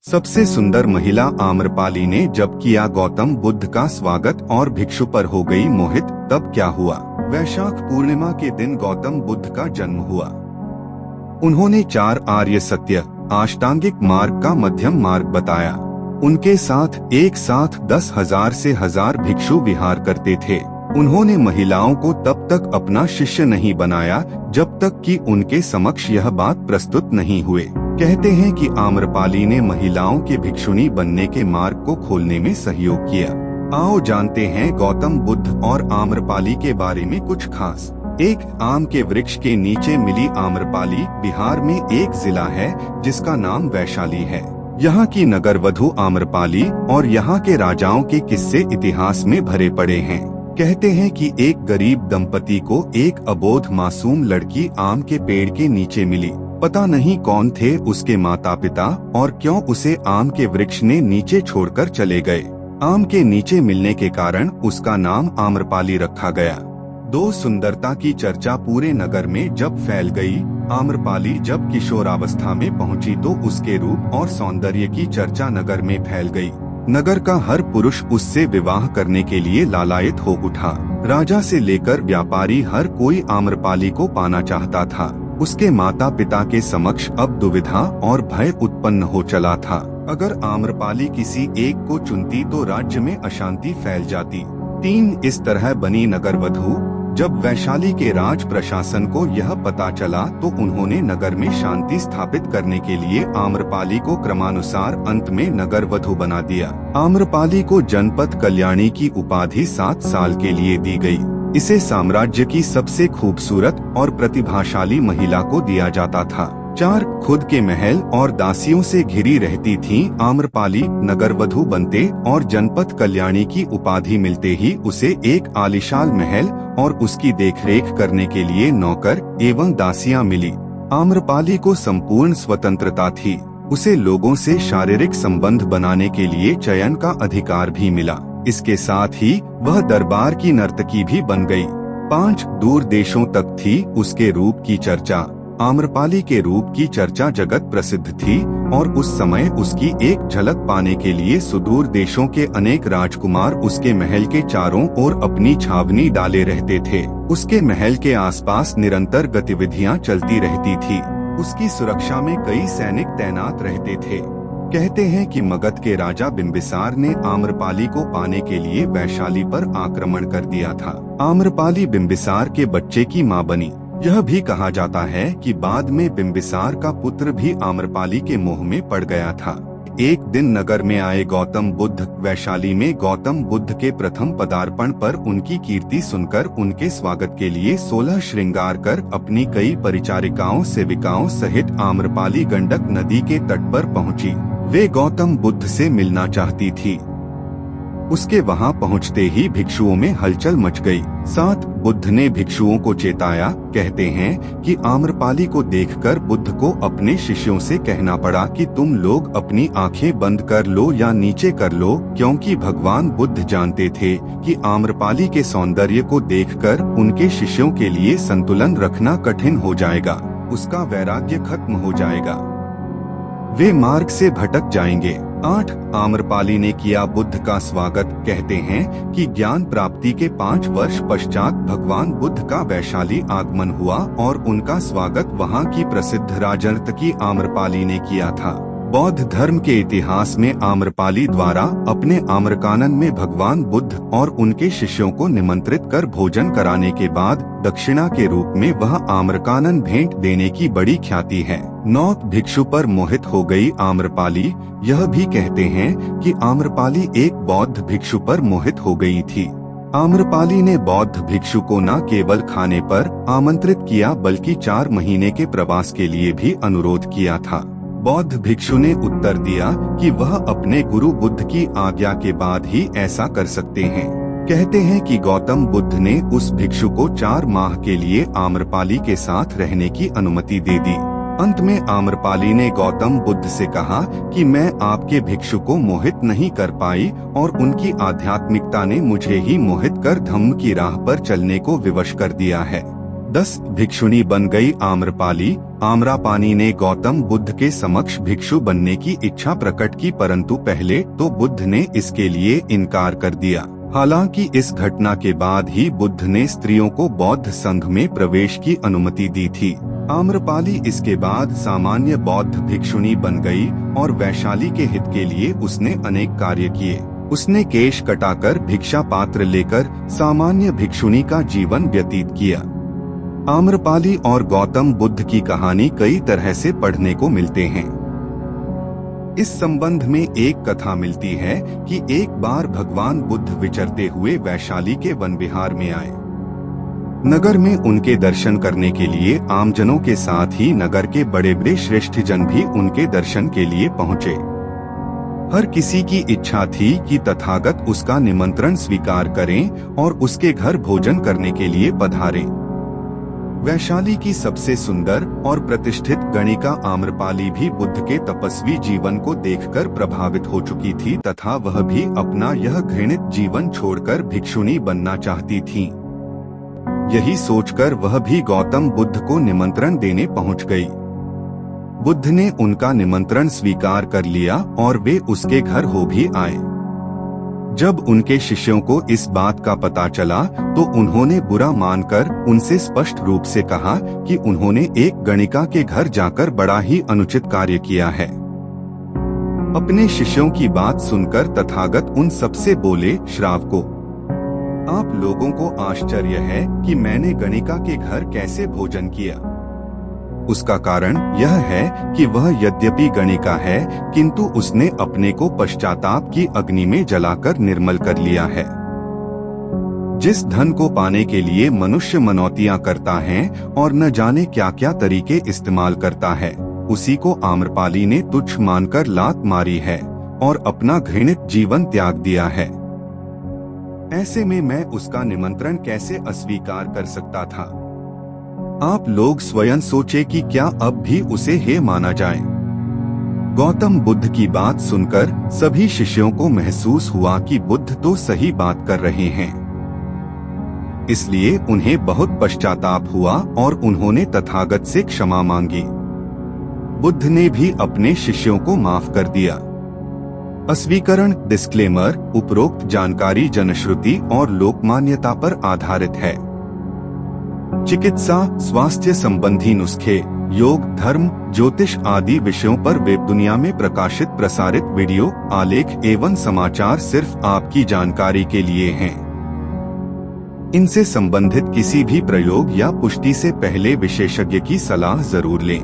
सबसे सुंदर महिला आम्रपाली ने जब किया गौतम बुद्ध का स्वागत और भिक्षु पर हो गई मोहित, तब क्या हुआ। वैशाख पूर्णिमा के दिन गौतम बुद्ध का जन्म हुआ। उन्होंने 4 आर्य सत्य अष्टांगिक मार्ग का मध्यम मार्ग बताया। उनके साथ एक साथ 10,000 से 1000 भिक्षु विहार करते थे। उन्होंने महिलाओं को तब तक अपना शिष्य नहीं बनाया जब तक कि उनके समक्ष यह बात प्रस्तुत नहीं हुए। कहते हैं कि आम्रपाली ने महिलाओं के भिक्षुणी बनने के मार्ग को खोलने में सहयोग किया। आओ जानते हैं गौतम बुद्ध और आम्रपाली के बारे में कुछ खास। एक आम के वृक्ष के नीचे मिली आम्रपाली बिहार में एक जिला है जिसका नाम वैशाली है। यहाँ की नगर वधु आम्रपाली और यहाँ के राजाओं के किस्से इतिहास में भरे पड़े हैं। कहते हैं कि एक गरीब दंपति को एक अबोध मासूम लड़की आम के पेड़ के नीचे मिली। पता नहीं कौन थे उसके माता पिता और क्यों उसे आम के वृक्ष ने नीचे छोड़कर चले गए। आम के नीचे मिलने के कारण उसका नाम आम्रपाली रखा गया। 2 सुंदरता की चर्चा पूरे नगर में जब फैल गई। आम्रपाली जब किशोरावस्था में पहुंची तो उसके रूप और सौंदर्य की चर्चा नगर में फैल गई। नगर का हर पुरुष उससे विवाह करने के लिए लालायित हो उठा। राजा से लेकर व्यापारी हर कोई आम्रपाली को पाना चाहता था। उसके माता पिता के समक्ष अब दुविधा और भय उत्पन्न हो चला था। अगर आम्रपाली किसी एक को चुनती तो राज्य में अशांति फैल जाती। 3 इस तरह बनी नगर वधु। जब वैशाली के राज प्रशासन को यह पता चला तो उन्होंने नगर में शांति स्थापित करने के लिए आम्रपाली को क्रमानुसार अंत में नगर वधु बना दिया। आम्रपाली को जनपद कल्याणी की उपाधि 7 साल के लिए दी गई। इसे साम्राज्य की सबसे खूबसूरत और प्रतिभाशाली महिला को दिया जाता था। 4 खुद के महल और दासियों से घिरी रहती थीं। आम्रपाली नगर वधु बनते और जनपद कल्याणी की उपाधि मिलते ही उसे एक आलीशान महल और उसकी देखरेख करने के लिए नौकर एवं दासियां मिली। आम्रपाली को संपूर्ण स्वतंत्रता थी। उसे लोगों से शारीरिक संबंध बनाने के लिए चयन का अधिकार भी मिला। इसके साथ ही वह दरबार की नर्तकी भी बन गई। 5 दूर देशों तक थी उसके रूप की चर्चा। आम्रपाली के रूप की चर्चा जगत प्रसिद्ध थी और उस समय उसकी एक झलक पाने के लिए सुदूर देशों के अनेक राजकुमार उसके महल के चारों ओर अपनी छावनी डाले रहते थे। उसके महल के आसपास निरंतर गतिविधियां चलती रहती थी। उसकी सुरक्षा में कई सैनिक तैनात रहते थे। कहते हैं कि मगध के राजा बिंबिसार ने आम्रपाली को पाने के लिए वैशाली पर आक्रमण कर दिया था। आम्रपाली बिंबिसार के बच्चे की मां बनी। यह भी कहा जाता है कि बाद में बिंबिसार का पुत्र भी आम्रपाली के मोह में पड़ गया था। एक दिन नगर में आए गौतम बुद्ध वैशाली में गौतम बुद्ध के प्रथम पदार्पण पर उनकी कीर्ति सुनकर उनके स्वागत के लिए 16 श्रृंगार कर अपनी कई परिचारिकाओं सेविकाओं सहित आम्रपाली गंडक नदी के तट पर पहुंची। वे गौतम बुद्ध से मिलना चाहती थी। उसके वहां पहुंचते ही भिक्षुओं में हलचल मच गई। साथ बुद्ध ने भिक्षुओं को चेताया। कहते हैं कि आम्रपाली को देखकर बुद्ध को अपने शिष्यों से कहना पड़ा कि तुम लोग अपनी आंखें बंद कर लो या नीचे कर लो, क्योंकि भगवान बुद्ध जानते थे कि आम्रपाली के सौंदर्य को देखकर उनके शिष्यों के लिए संतुलन रखना कठिन हो जाएगा। उसका वैराग्य खत्म हो जाएगा। वे मार्ग से भटक जाएंगे। 8 आम्रपाली ने किया बुद्ध का स्वागत। कहते हैं कि ज्ञान प्राप्ति के 5 वर्ष पश्चात भगवान बुद्ध का वैशाली आगमन हुआ और उनका स्वागत वहां की प्रसिद्ध राजनर्तकी आम्रपाली ने किया था। बौद्ध धर्म के इतिहास में आम्रपाली द्वारा अपने आम्रकानन में भगवान बुद्ध और उनके शिष्यों को निमंत्रित कर भोजन कराने के बाद दक्षिणा के रूप में वह आम्रकानन भेंट देने की बड़ी ख्याति है। 9 भिक्षु पर मोहित हो गई आम्रपाली। यह भी कहते हैं कि आम्रपाली एक बौद्ध भिक्षु पर मोहित हो गई थी। आम्रपाली ने बौद्ध भिक्षु को न केवल खाने पर आमंत्रित किया बल्कि 4 महीने के प्रवास के लिए भी अनुरोध किया था। बौद्ध भिक्षु ने उत्तर दिया कि वह अपने गुरु बुद्ध की आज्ञा के बाद ही ऐसा कर सकते हैं। कहते हैं कि गौतम बुद्ध ने उस भिक्षु को 4 माह के लिए आम्रपाली के साथ रहने की अनुमति दे दी। अंत में आम्रपाली ने गौतम बुद्ध से कहा कि मैं आपके भिक्षु को मोहित नहीं कर पाई और उनकी आध्यात्मिकता ने मुझे ही मोहित कर धम्म की राह पर चलने को विवश कर दिया है। 10 भिक्षुणी बन गई आम्रपाली आम्रपाली ने गौतम बुद्ध के समक्ष भिक्षु बनने की इच्छा प्रकट की, परंतु पहले तो बुद्ध ने इसके लिए इनकार कर दिया। हालांकि इस घटना के बाद ही बुद्ध ने स्त्रियों को बौद्ध संघ में प्रवेश की अनुमति दी थी। आम्रपाली इसके बाद सामान्य बौद्ध भिक्षुणी बन गई और वैशाली के हित के लिए उसने अनेक कार्य किए। उसने केश कटाकर भिक्षा पात्र लेकर सामान्य भिक्षुणी का जीवन व्यतीत किया। आम्रपाली और गौतम बुद्ध की कहानी कई तरह से पढ़ने को मिलते हैं। इस संबंध में एक कथा मिलती है कि एक बार भगवान बुद्ध विचरते हुए वैशाली के वन विहार में आए। नगर में उनके दर्शन करने के लिए आमजनों के साथ ही नगर के बड़े बड़े श्रेष्ठ जन भी उनके दर्शन के लिए पहुँचे। हर किसी की इच्छा थी कि तथागत उसका निमंत्रण स्वीकार करें और उसके घर भोजन करने के लिए पधारें। वैशाली की सबसे सुंदर और प्रतिष्ठित गणिका आम्रपाली भी बुद्ध के तपस्वी जीवन को देखकर प्रभावित हो चुकी थी तथा वह भी अपना यह घृणित जीवन छोड़कर भिक्षुणी बनना चाहती थी। यही सोचकर वह भी गौतम बुद्ध को निमंत्रण देने पहुंच गई। बुद्ध ने उनका निमंत्रण स्वीकार कर लिया और वे उसके घर हो भी आए। जब उनके शिष्यों को इस बात का पता चला तो उन्होंने बुरा मानकर उनसे स्पष्ट रूप से कहा कि उन्होंने एक गणिका के घर जाकर बड़ा ही अनुचित कार्य किया है। अपने शिष्यों की बात सुनकर तथागत उन सबसे बोले, श्रावको, आप लोगों को आश्चर्य है कि मैंने गणिका के घर कैसे भोजन किया। उसका कारण यह है कि वह यद्यपि गणिका है किंतु उसने अपने को पश्चाताप की अग्नि में जलाकर निर्मल कर लिया है। जिस धन को पाने के लिए मनुष्य मनौतियां करता है और न जाने क्या क्या तरीके इस्तेमाल करता है, उसी को आम्रपाली ने तुच्छ मानकर लात मारी है और अपना घृणित जीवन त्याग दिया है। ऐसे में मैं उसका निमंत्रण कैसे अस्वीकार कर सकता था। आप लोग स्वयं सोचे कि क्या अब भी उसे हे माना जाए। गौतम बुद्ध की बात सुनकर सभी शिष्यों को महसूस हुआ कि बुद्ध तो सही बात कर रहे हैं। इसलिए उन्हें बहुत पश्चाताप हुआ और उन्होंने तथागत से क्षमा मांगी। बुद्ध ने भी अपने शिष्यों को माफ कर दिया। अस्वीकरण डिस्क्लेमर, उपरोक्त जानकारी जनश्रुति और लोकमान्यता पर आधारित है। चिकित्सा, स्वास्थ्य संबंधी नुस्खे, योग, धर्म, ज्योतिष आदि विषयों पर वेब दुनिया में प्रकाशित प्रसारित वीडियो, आलेख एवं समाचार सिर्फ आपकी जानकारी के लिए हैं। इनसे संबंधित किसी भी प्रयोग या पुष्टि से पहले विशेषज्ञ की सलाह जरूर लें।